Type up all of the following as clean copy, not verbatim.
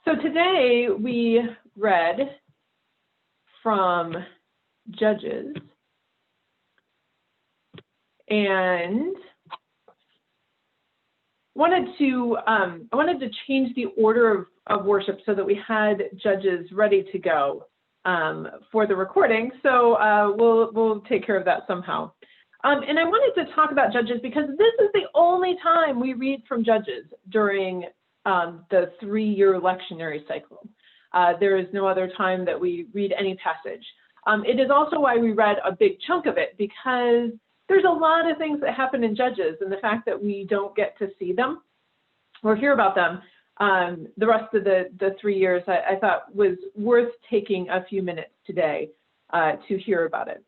So today we read from Judges, and I wanted to change the order of worship so that we had Judges ready to go for the recording. So we'll take care of that somehow. And I wanted to talk about Judges because this is the only time we read from Judges during the 3-year lectionary cycle. There is no other time that we read any passage. It is also why we read a big chunk of it, because there's a lot of things that happen in Judges, and the fact that we don't get to see them or hear about them the rest of the 3 years, I thought was worth taking a few minutes today to hear about it.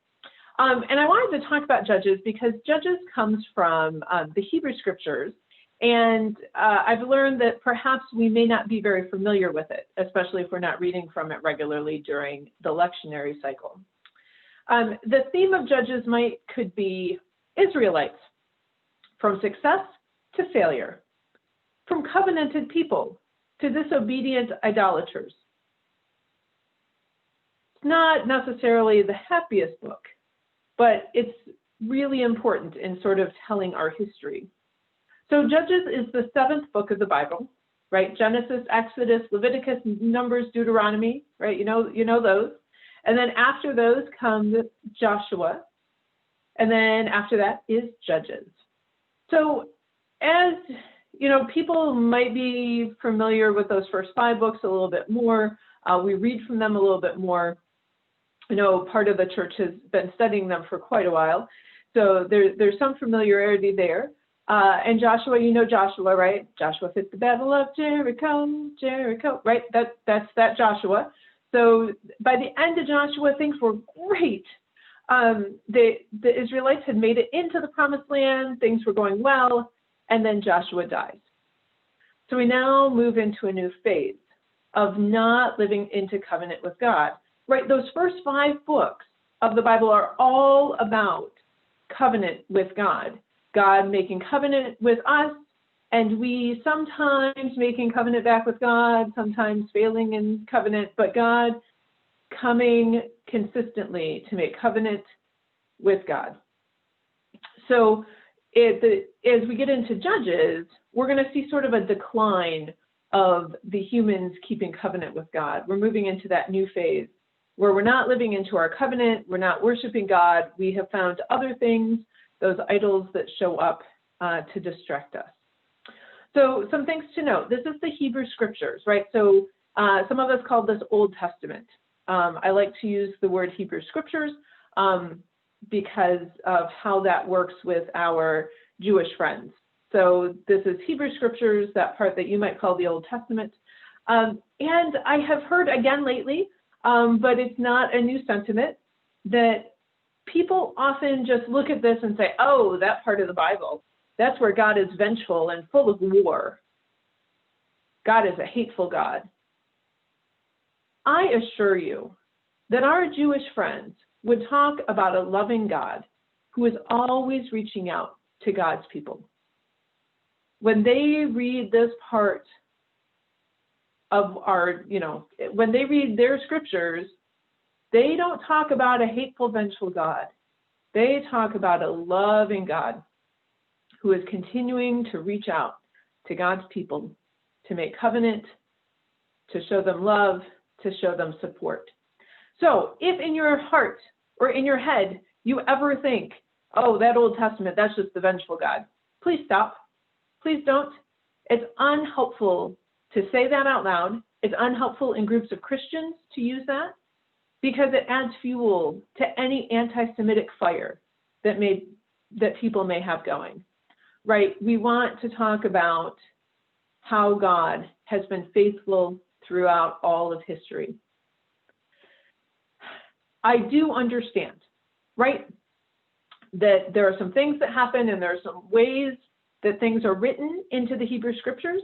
And I wanted to talk about Judges because Judges comes from the Hebrew Scriptures, and I've learned that perhaps we may not be very familiar with it, especially if we're not reading from it regularly during the lectionary cycle. The theme of Judges could be Israelites, from success to failure, from covenanted people to disobedient idolaters. It's not necessarily the happiest book, but it's really important in sort of telling our history. So Judges is the 7th book of the Bible, right? Genesis, Exodus, Leviticus, Numbers, Deuteronomy, right? You know those. And then after those comes Joshua. And then after that is Judges. So as you know, people might be familiar with those first 5 books a little bit more. We read from them a little bit more. I know part of the church has been studying them for quite a while. So there's some familiarity there. And Joshua, you know Joshua, right? Joshua fit the battle of Jericho, right? That's that Joshua. So by the end of Joshua, things were great. The Israelites had made it into the promised land. Things were going well. And then Joshua dies. So we now move into a new phase of not living into covenant with God, right? Those first 5 books of the Bible are all about covenant with God. God making covenant with us, and we sometimes making covenant back with God, sometimes failing in covenant, but God coming consistently to make covenant with God. So as we get into Judges, we're going to see sort of a decline of the humans keeping covenant with God. We're moving into that new phase where we're not living into our covenant, we're not worshiping God, we have found other things, those idols that show up to distract us. So some things to note. This is the Hebrew Scriptures, right? So some of us call this Old Testament. I like to use the word Hebrew Scriptures because of how that works with our Jewish friends. So this is Hebrew Scriptures, that part that you might call the Old Testament. And I have heard again lately, but it's not a new sentiment, that people often just look at this and say, oh, that part of the Bible, that's where God is vengeful and full of war. God is a hateful God. I assure you that our Jewish friends would talk about a loving God who is always reaching out to God's people. When they read this part of our, when they read their scriptures, they don't talk about a hateful, vengeful God. They talk about a loving God who is continuing to reach out to God's people to make covenant, to show them love, to show them support. So if in your heart or in your head you ever think, oh, that Old Testament, that's just the vengeful God, please stop. Please don't. It's unhelpful to say that out loud. It's unhelpful in groups of Christians to use that because it adds fuel to any anti-Semitic fire that people may have going, right? We want to talk about how God has been faithful throughout all of history. I do understand, right, that there are some things that happen and there are some ways that things are written into the Hebrew Scriptures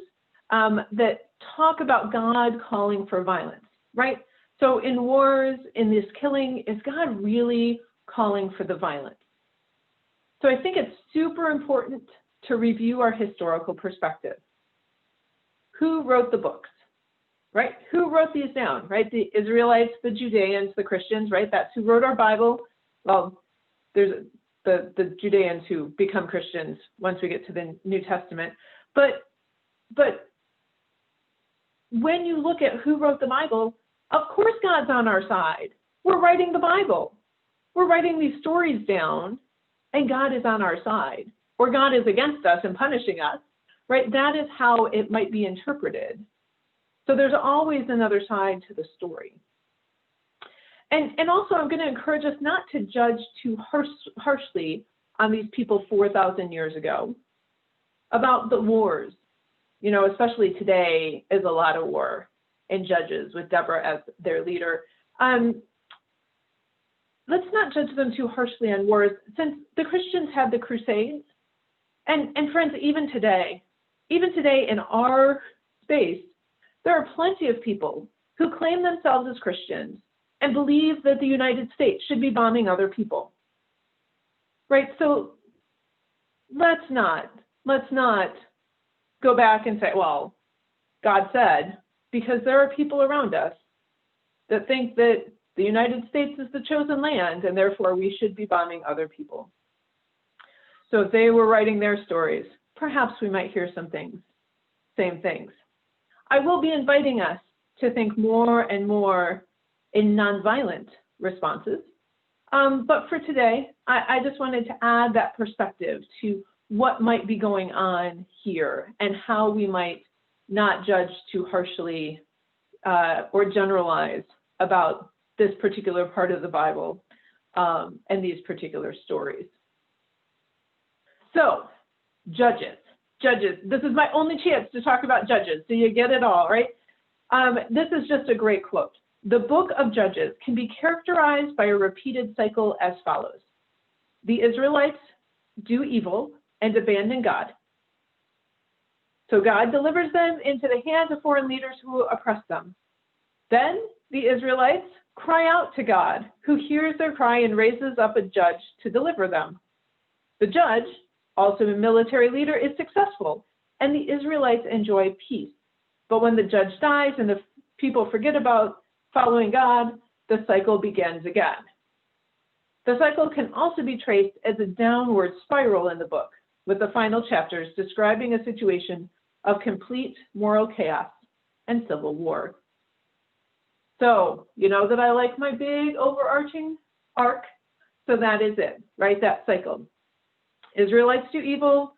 that talk about God calling for violence, right? So in wars, in this killing, is God really calling for the violence? So I think it's super important to review our historical perspective. who wrote the books, right? Who wrote these down, right? The Israelites, the Judeans, the Christians, right? That's who wrote our Bible. Well, there's the Judeans who become Christians once we get to the New Testament. But when you look at who wrote the Bible, of course God's on our side. We're writing the Bible. We're writing these stories down, and God is on our side. Or God is against us and punishing us, right? That is how it might be interpreted. So there's always another side to the story. And also, I'm going to encourage us not to judge too harshly on these people 4,000 years ago about the wars. You know, especially today is a lot of war in Judges with Deborah as their leader. Let's not judge them too harshly on wars, since the Christians had the Crusades. And friends, even today in our space, there are plenty of people who claim themselves as Christians and believe that the United States should be bombing other people, right? So let's not go back and say, well, God said, because there are people around us that think that the United States is the chosen land and therefore we should be bombing other people. So if they were writing their stories, perhaps we might hear some things, same things. I will be inviting us to think more and more in nonviolent responses. But for today, I just wanted to add that perspective to what might be going on here and how we might not judge too harshly or generalize about this particular part of the Bible and these particular stories. So, Judges. This is my only chance to talk about Judges, so you get it all, right? This is just a great quote. The book of Judges can be characterized by a repeated cycle as follows. The Israelites do evil and abandon God. So God delivers them into the hands of foreign leaders who oppress them. Then the Israelites cry out to God, who hears their cry and raises up a judge to deliver them. The judge, also a military leader, is successful, and the Israelites enjoy peace. But when the judge dies and the people forget about following God, the cycle begins again. The cycle can also be traced as a downward spiral in the book, with the final chapters describing a situation of complete moral chaos and civil war. So, you know that I like my big overarching arc, so that is it, right? That cycle. Israelites do evil,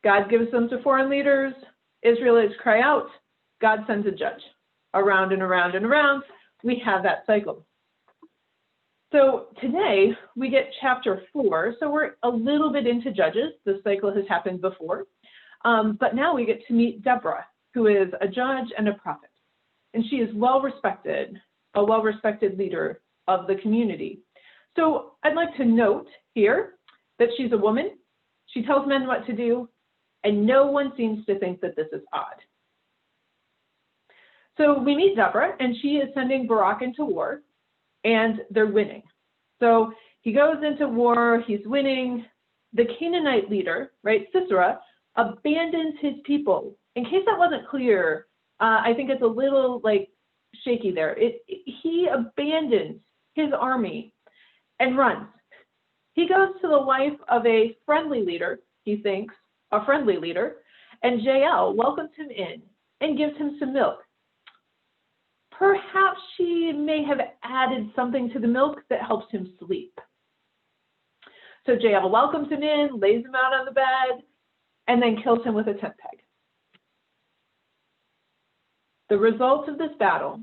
God gives them to foreign leaders, Israelites cry out, God sends a judge. Around and around and around, we have that cycle. So today we get chapter 4, so we're a little bit into Judges. This cycle has happened before, but now we get to meet Deborah, who is a judge and a prophet. And she is well-respected, a well-respected leader of the community. So I'd like to note here that she's a woman, she tells men what to do, and no one seems to think that this is odd. So we meet Deborah, and she is sending Barak into war, and they're winning. So he goes into war, he's winning. The Canaanite leader, right, Sisera, abandons his people. In case that wasn't clear, I think it's a little shaky there. He abandons his army and runs. He goes to the wife of a friendly leader, he thinks, a friendly leader, and Jael welcomes him in and gives him some milk. Perhaps she may have added something to the milk that helps him sleep. So Jael welcomes him in, lays him out on the bed, and then kills him with a tent peg. The result of this battle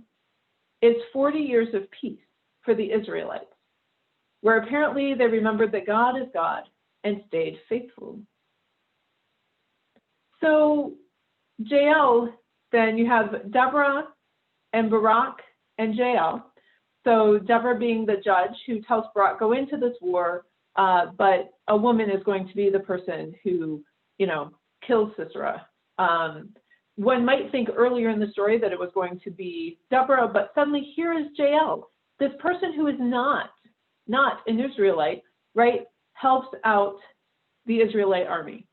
is 40 years of peace for the Israelites, where apparently they remembered that God is God and stayed faithful. So Jael, then you have Deborah and Barak and Jael. So Deborah being the judge who tells Barak, go into this war, but a woman is going to be the person who, kills Sisera. One might think earlier in the story that it was going to be Deborah, but suddenly here is Jael, this person who is not an Israelite, right, helps out the Israelite army.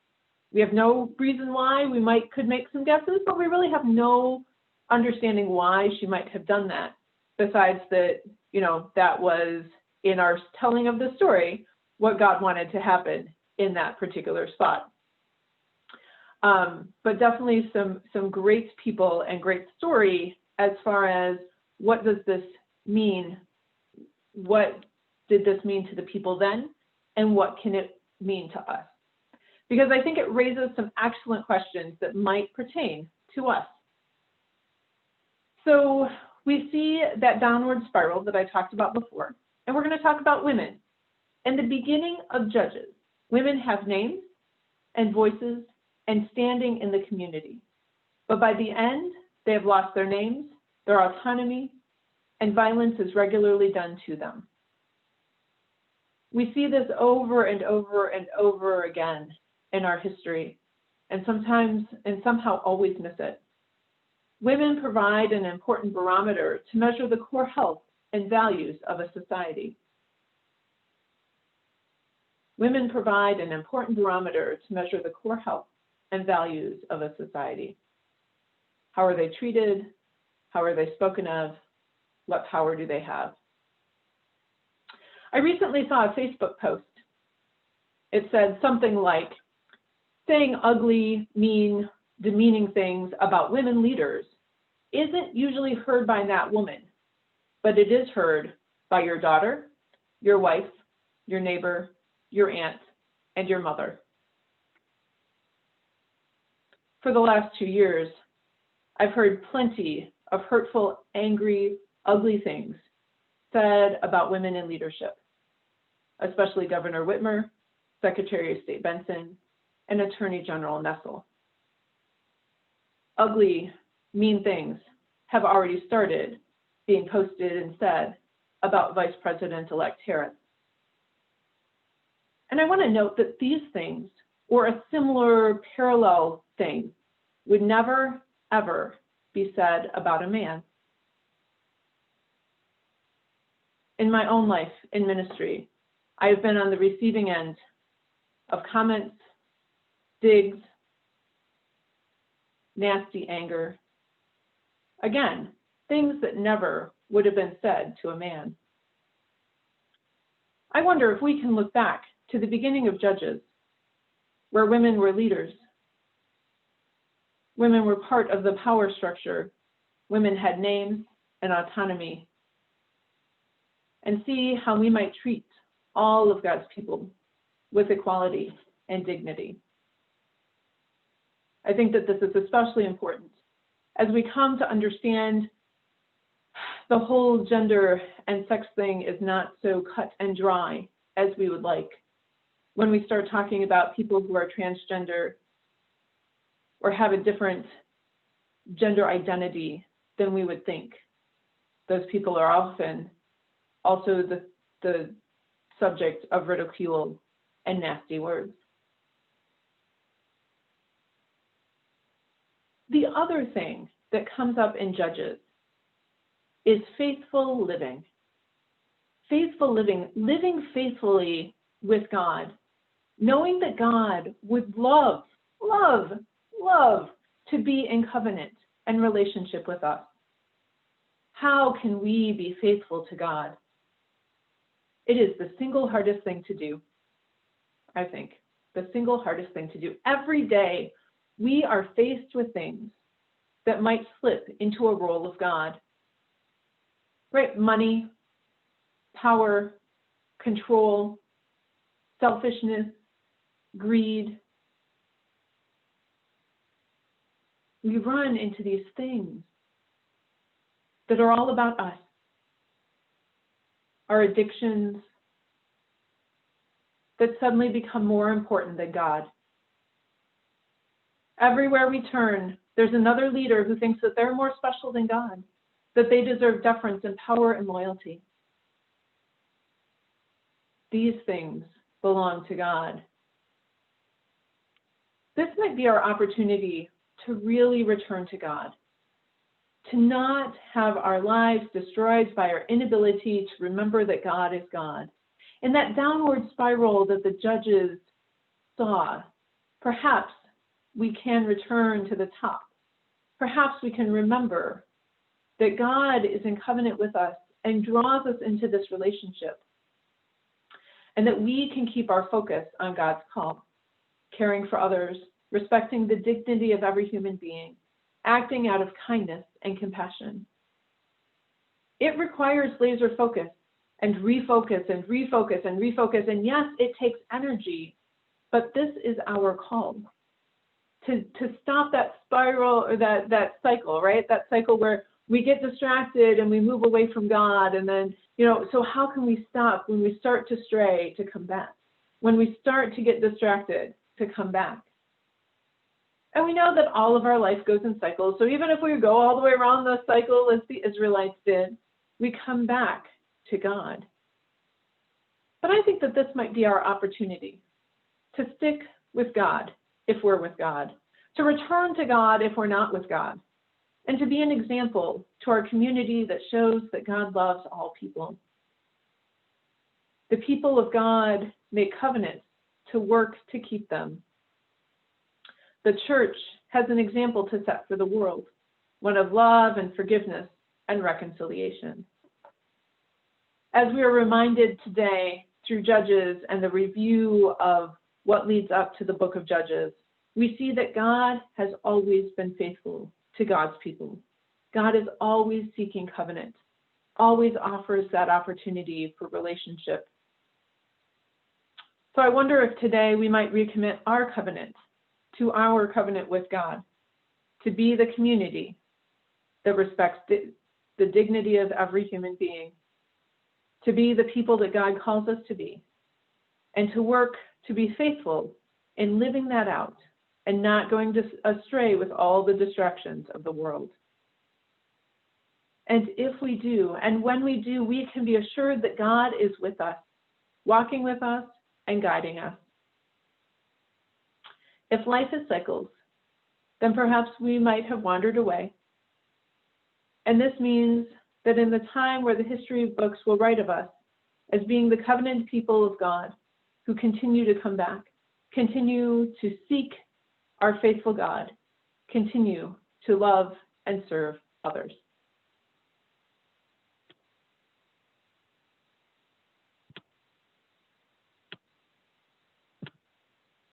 We have no reason why. We could make some guesses, but we really have no understanding why she might have done that, besides that, that was, in our telling of the story, what God wanted to happen in that particular spot. But definitely some great people and great story as far as what does this mean? What did this mean to the people then? And what can it mean to us? Because I think it raises some excellent questions that might pertain to us. So we see that downward spiral that I talked about before, and we're going to talk about women. In the beginning of Judges, women have names and voices and standing in the community. But by the end, they have lost their names, their autonomy, and violence is regularly done to them. We see this over and over and over again in our history, and sometimes and somehow always miss it. Women provide an important barometer to measure the core health and values of a society. Women provide an important barometer to measure the core health and values of a society. How are they treated? How are they spoken of? What power do they have? I recently saw a Facebook post. It said something like, saying ugly, mean, demeaning things about women leaders isn't usually heard by that woman, but it is heard by your daughter, your wife, your neighbor, your aunt, and your mother. For the last 2 years, I've heard plenty of hurtful, angry, ugly things said about women in leadership, especially Governor Whitmer, Secretary of State Benson, and Attorney General Nessel. Ugly, mean things have already started being posted and said about Vice President-elect Harris. And I want to note that these things, or a similar parallel thing, would never, ever be said about a man. In my own life, in ministry, I have been on the receiving end of comments, digs, nasty anger. Again, things that never would have been said to a man. I wonder if we can look back to the beginning of Judges, where women were leaders. Women were part of the power structure. Women had names and autonomy. And see how we might treat all of God's people with equality and dignity. I think that this is especially important as we come to understand the whole gender and sex thing is not so cut and dry as we would like. When we start talking about people who are transgender or have a different gender identity than we would think, those people are often also the subject of ridicule and nasty words. The other thing that comes up in Judges is faithful living. Faithful living, living faithfully with God, knowing that God would love to be in covenant and relationship with us. How can we be faithful to God? It is the single hardest thing to do, I think, the single hardest thing to do. Every day, we are faced with things that might slip into a role of God. Right? Money, power, control, selfishness, greed. We run into these things that are all about us. Our addictions that suddenly become more important than God. Everywhere we turn, there's another leader who thinks that they're more special than God, that they deserve deference and power and loyalty. These things belong to God. This might be our opportunity to really return to God, to not have our lives destroyed by our inability to remember that God is God. In that downward spiral that the Judges saw, perhaps we can return to the top. Perhaps we can remember that God is in covenant with us and draws us into this relationship, and that we can keep our focus on God's call, caring for others, respecting the dignity of every human being, acting out of kindness and compassion. It requires laser focus and refocus and refocus and refocus. And yes, it takes energy, but this is our call to stop that spiral or that cycle, right? That cycle where we get distracted and we move away from God. And then, so how can we stop when we start to stray to come back? When we start to get distracted to come back? And we know that all of our life goes in cycles. So even if we go all the way around the cycle as the Israelites did, we come back to God. But I think that this might be our opportunity to stick with God if we're with God, to return to God if we're not with God, and to be an example to our community that shows that God loves all people. The people of God make covenants to work to keep them. The church has an example to set for the world, one of love and forgiveness and reconciliation. As we are reminded today through Judges and the review of what leads up to the book of Judges, we see that God has always been faithful to God's people. God is always seeking covenant, always offers that opportunity for relationship. So I wonder if today we might recommit our covenant to our covenant with God, to be the community that respects the dignity of every human being, to be the people that God calls us to be, and to work to be faithful in living that out and not going astray with all the distractions of the world. And if we do, and when we do, we can be assured that God is with us, walking with us and guiding us. If life is cycles, then perhaps we might have wandered away. And this means that in the time where the history books will write of us as being the covenant people of God who continue to come back, continue to seek our faithful God, continue to love and serve others.